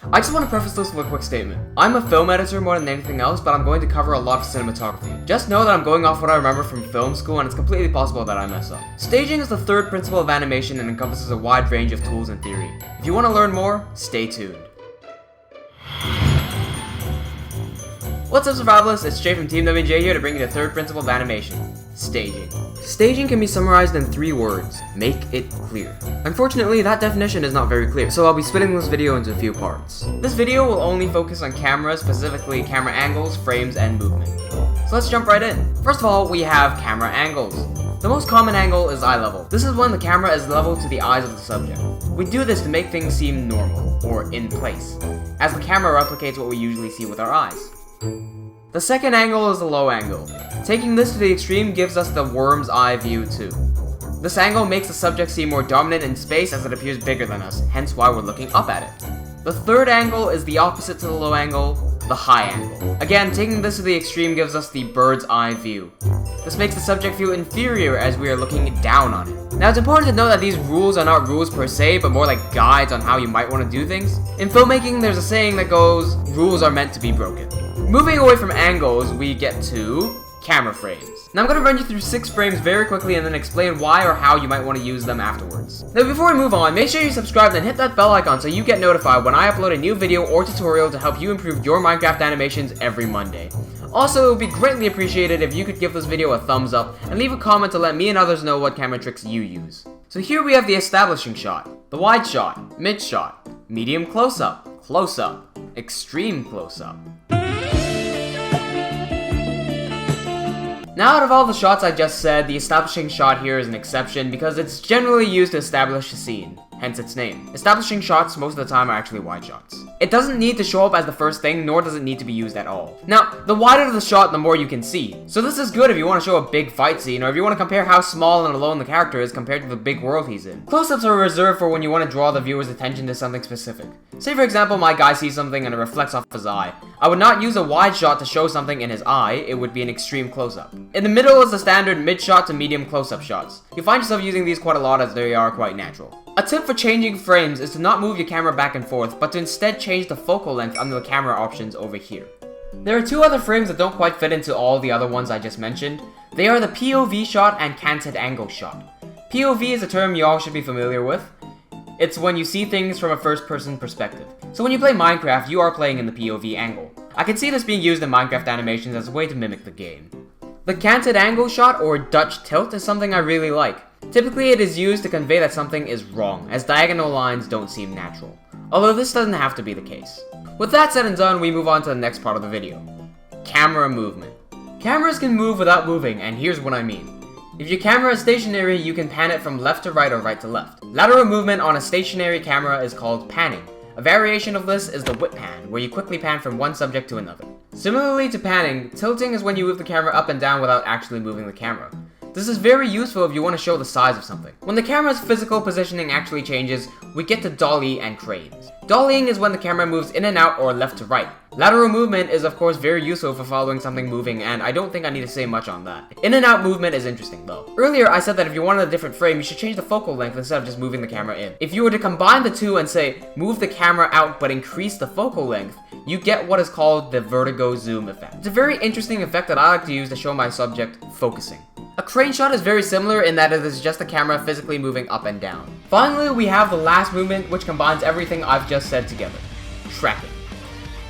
I just want to preface this with a quick statement. I'm a film editor more than anything else, but I'm going to cover a lot of cinematography. Just know that I'm going off what I remember from film school, and it's completely possible that I mess up. Staging is the third principle of animation and encompasses a wide range of tools and theory. If you want to learn more, stay tuned. What's up, survivalists? It's Jay from Team WJ here to bring you the third principle of animation: staging. Staging can be summarized in 3 words: make it clear. Unfortunately, that definition is not very clear, so I'll be splitting this video into a few parts. This video will only focus on cameras, specifically camera angles, frames, and movement. So let's jump right in. First of all, we have camera angles. The most common angle is eye level. This is when the camera is level to the eyes of the subject. We do this to make things seem normal, or in place, as the camera replicates what we usually see with our eyes. The second angle is the low angle. Taking this to the extreme gives us the worm's eye view too. This angle makes the subject seem more dominant in space as it appears bigger than us, hence why we're looking up at it. The third angle is the opposite to the low angle, the high angle. Again, taking this to the extreme gives us the bird's eye view. This makes the subject feel inferior as we are looking down on it. Now, it's important to note that these rules are not rules per se, but more like guides on how you might want to do things. In filmmaking, there's a saying that goes, rules are meant to be broken. Moving away from angles, we get to camera frames. Now I'm going to run you through 6 frames very quickly and then explain why or how you might want to use them afterwards. Now before we move on, make sure you subscribe and hit that bell icon so you get notified when I upload a new video or tutorial to help you improve your Minecraft animations every Monday. Also, it would be greatly appreciated if you could give this video a thumbs up and leave a comment to let me and others know what camera tricks you use. So here we have the establishing shot, the wide shot, mid shot, medium close-up, extreme close-up. Now, out of all the shots I just said, the establishing shot here is an exception because it's generally used to establish a scene, hence its name. Establishing shots most of the time are actually wide shots. It doesn't need to show up as the first thing, nor does it need to be used at all. Now, the wider the shot, the more you can see. So this is good if you want to show a big fight scene, or if you want to compare how small and alone the character is compared to the big world he's in. Close-ups are reserved for when you want to draw the viewer's attention to something specific. Say for example, my guy sees something and it reflects off his eye. I would not use a wide shot to show something in his eye, it would be an extreme close-up. In the middle is the standard mid shot to medium close-up shots. You'll find yourself using these quite a lot as they are quite natural. A tip for changing frames is to not move your camera back and forth, but to instead change the focal length under the camera options over here. There are 2 other frames that don't quite fit into all the other ones I just mentioned. They are the POV shot and canted angle shot. POV is a term you all should be familiar with. It's when you see things from a first-person perspective. So when you play Minecraft, you are playing in the POV angle. I can see this being used in Minecraft animations as a way to mimic the game. The canted angle shot, or Dutch tilt, is something I really like. Typically, it is used to convey that something is wrong, as diagonal lines don't seem natural. Although this doesn't have to be the case. With that said and done, we move on to the next part of the video. Camera movement. Cameras can move without moving, and here's what I mean. If your camera is stationary, you can pan it from left to right or right to left. Lateral movement on a stationary camera is called panning. A variation of this is the whip pan, where you quickly pan from one subject to another. Similarly to panning, tilting is when you move the camera up and down without actually moving the camera. This is very useful if you want to show the size of something. When the camera's physical positioning actually changes, we get to dolly and cranes. Dollying is when the camera moves in and out or left to right. Lateral movement is of course very useful for following something moving, and I don't think I need to say much on that. In and out movement is interesting though. Earlier I said that if you wanted a different frame, you should change the focal length instead of just moving the camera in. If you were to combine the two and say, move the camera out but increase the focal length, you get what is called the Vertigo Zoom effect. It's a very interesting effect that I like to use to show my subject focusing. A crane shot is very similar in that it is just the camera physically moving up and down. Finally, we have the last movement, which combines everything I've just said together. Tracking.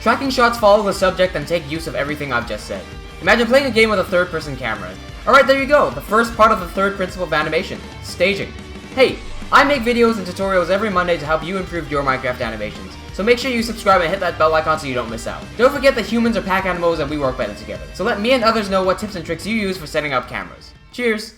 Tracking shots follow the subject and take use of everything I've just said. Imagine playing a game with a third-person camera. Alright, there you go, the first part of the third principle of animation, staging. Hey, I make videos and tutorials every Monday to help you improve your Minecraft animations, so make sure you subscribe and hit that bell icon so you don't miss out. Don't forget that humans are pack animals and we work better together, so let me and others know what tips and tricks you use for setting up cameras. Cheers!